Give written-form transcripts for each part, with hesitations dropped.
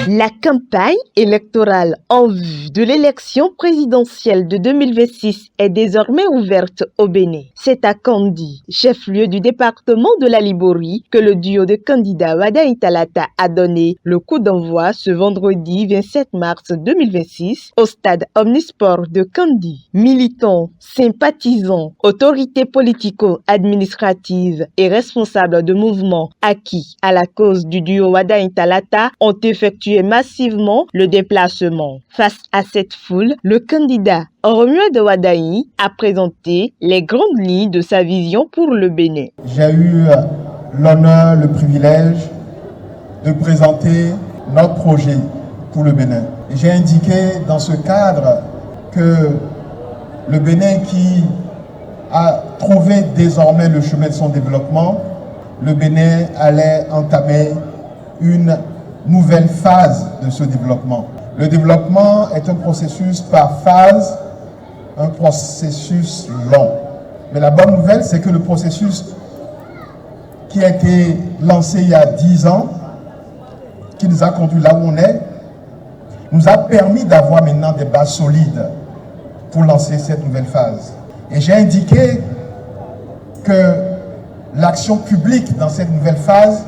La campagne électorale en vue de l'élection présidentielle de 2026 est désormais ouverte au Bénin. C'est à Kandi, chef-lieu du département de la Liborie, que le duo de candidats Wadaï Talata a donné le coup d'envoi ce vendredi 27 mars 2026 au stade Omnisport de Kandi. Militants, sympathisants, autorités politico-administratives et responsables de mouvements acquis à la cause du duo Wadaï Talata ont effectué massivement le déplacement. Face à cette foule, le candidat Romuald Wadaï a présenté les grandes lignes de sa vision pour le Bénin. J'ai eu l'honneur, le privilège de présenter notre projet pour le Bénin. J'ai indiqué dans ce cadre que le Bénin qui a trouvé désormais le chemin de son développement, le Bénin allait entamer une nouvelle phase de ce développement. Le développement est un processus par phase, un processus long. Mais la bonne nouvelle, c'est que le processus qui a été lancé il y a 10 ans, qui nous a conduit là où on est, nous a permis d'avoir maintenant des bases solides pour lancer cette nouvelle phase. Et j'ai indiqué que l'action publique dans cette nouvelle phase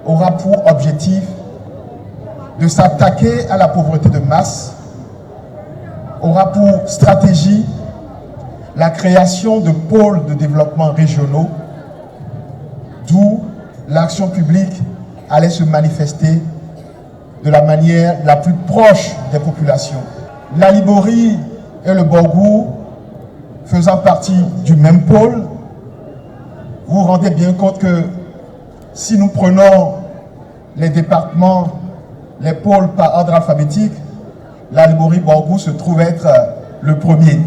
aura pour objectif de s'attaquer à la pauvreté de masse, aura pour stratégie la création de pôles de développement régionaux, d'où l'action publique allait se manifester de la manière la plus proche des populations. La Liborie et le Borgou, faisant partie du même pôle, vous vous rendez bien compte que si nous prenons les départements, les pôles par ordre alphabétique, la Liborie-Borgou se trouve être le premier.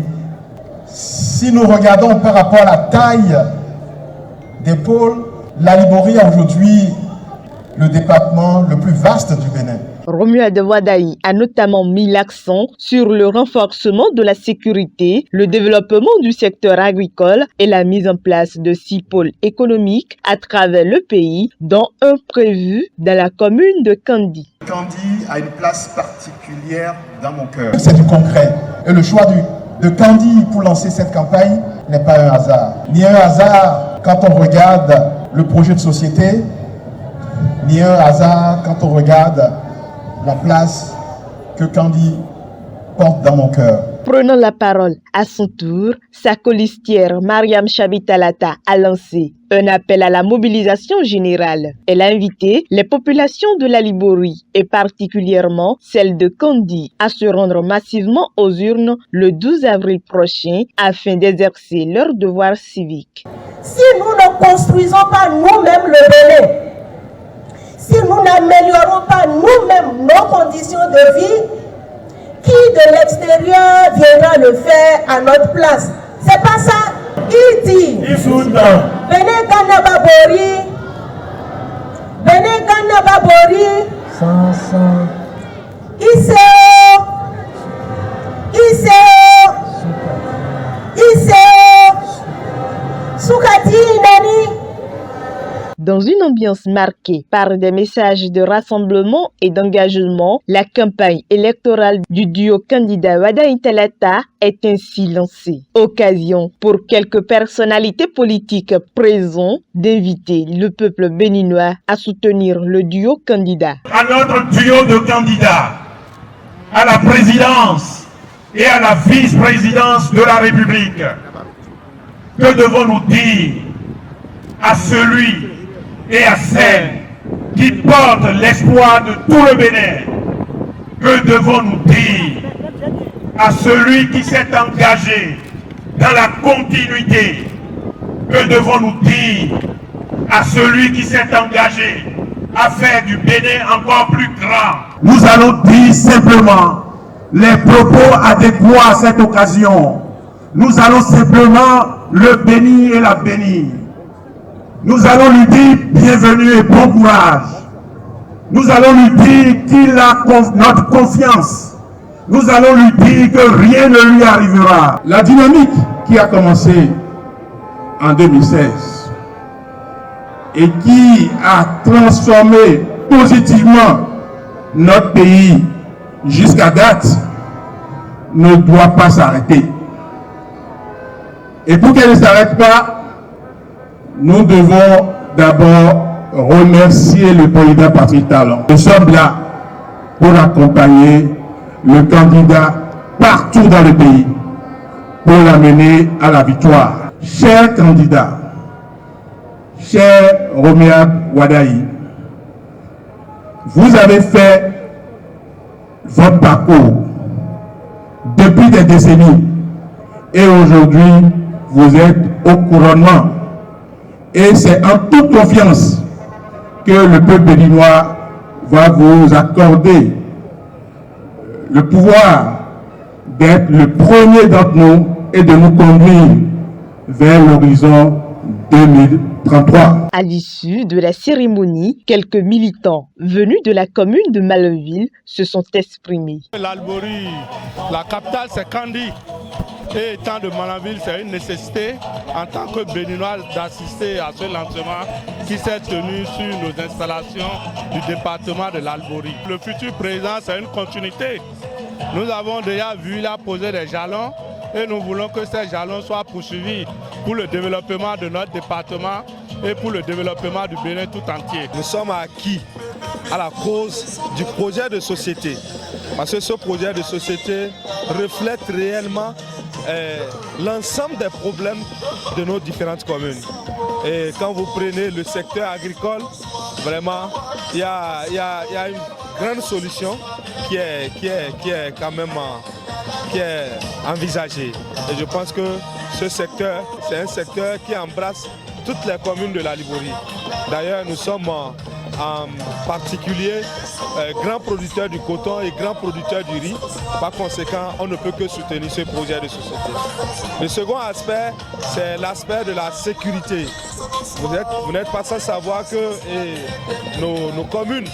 Si nous regardons par rapport à la taille des pôles, la Liborie a aujourd'hui le département le plus vaste du Bénin. Romuald Wadaï a notamment mis l'accent sur le renforcement de la sécurité, le développement du secteur agricole et la mise en place de 6 pôles économiques à travers le pays, dont un prévu dans la commune de Kandi. Kandi a une place particulière dans mon cœur. C'est du concret. Et le choix de Kandi pour lancer cette campagne n'est pas un hasard. Ni un hasard quand on regarde le projet de société, ni un hasard quand on regarde la place que Kandi porte dans mon cœur. Prenant la parole à son tour, sa colistière Mariam Chabi-Talata a lancé un appel à la mobilisation générale. Elle a invité les populations de la Liborie et particulièrement celles de Kandi à se rendre massivement aux urnes le 12 avril prochain afin d'exercer leur devoir civique. Si nous ne construisons pas nous-mêmes le Bénin, si nous n'améliorons pas nous-mêmes nos conditions de vie, qui de l'extérieur viendra le faire à notre place? C'est pas ça. Il dit Bénin Ghana Babori, Bénin Ghana Babori, Soukati Nani. Dans une ambiance marquée par des messages de rassemblement et d'engagement, la campagne électorale du duo candidat Wadaï Talata est ainsi lancée. Occasion pour quelques personnalités politiques présentes d'inviter le peuple béninois à soutenir le duo candidat. À notre duo de candidats à la présidence et à la vice-présidence de la République, que devons-nous dire à celui et à celle qui portent l'espoir de tout le Bénin? Que devons-nous dire à celui qui s'est engagé dans la continuité? Que devons-nous dire à celui qui s'est engagé à faire du Bénin encore plus grand? Nous allons dire simplement les propos adéquats à cette occasion. Nous allons simplement le bénir et la bénir. Nous allons lui dire bienvenue et bon courage. Nous allons lui dire qu'il a notre confiance. Nous allons lui dire que rien ne lui arrivera. La dynamique qui a commencé en 2016 et qui a transformé positivement notre pays, jusqu'à date, ne doit pas s'arrêter. Et pour qu'elle ne s'arrête pas, nous devons d'abord remercier le candidat Patrick Talon. Nous sommes là pour accompagner le candidat partout dans le pays, pour l'amener à la victoire. Cher candidat, cher Romiab Wadaï, vous avez fait votre parcours depuis des décennies et aujourd'hui vous êtes au couronnement. Et c'est en toute confiance que le peuple béninois va vous accorder le pouvoir d'être le premier d'entre nous et de nous conduire vers l'horizon 2033. À l'issue de la cérémonie, quelques militants venus de la commune de Malanville se sont exprimés. L'Albouri, la capitale, c'est Kandi. Et étant de Malanville, c'est une nécessité en tant que Béninois d'assister à ce lancement qui s'est tenu sur nos installations du département de l'Albouri. Le futur président, c'est une continuité. Nous avons déjà vu, il a posé des jalons et nous voulons que ces jalons soient poursuivis pour le développement de notre département et pour le développement du Bénin tout entier. Nous sommes acquis à la cause du projet de société, parce que ce projet de société reflète réellement l'ensemble des problèmes de nos différentes communes. Et quand vous prenez le secteur agricole, vraiment, il y a une grande solution qui est quand même envisagée. Et je pense que ce secteur, c'est un secteur qui embrasse toutes les communes de la Liborie. D'ailleurs, nous sommes en particulier grands producteurs du coton et grands producteurs du riz. Par conséquent, on ne peut que soutenir ce projet de société. Le second aspect, c'est l'aspect de la sécurité. Vous n'êtes pas sans savoir que nos communes,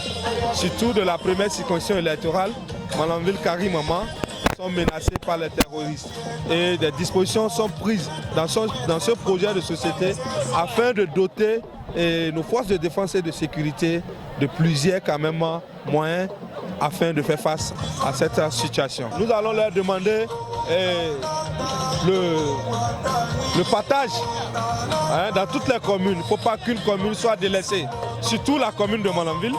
surtout de la première circonscription électorale, Malanville, Karimama, sont menacées par les terroristes. Et des dispositions sont prises dans ce projet de société afin de doter nos forces de défense et de sécurité de plusieurs quand même moyens afin de faire face à cette situation. Nous allons leur demander le partage dans toutes les communes. Il ne faut pas qu'une commune soit délaissée, surtout la commune de Malanville,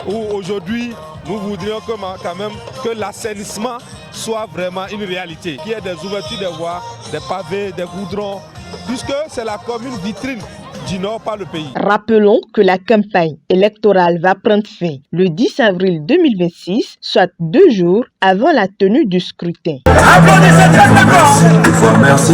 où aujourd'hui nous voudrions quand même que l'assainissement soit vraiment une réalité, qu'il y ait des ouvertures des voies, des pavés, des goudrons, puisque c'est la commune vitrine du Nord par le pays. Rappelons que la campagne électorale va prendre fin le 10 avril 2026, soit 2 jours avant la tenue du scrutin. Applaudissez très fort. Merci.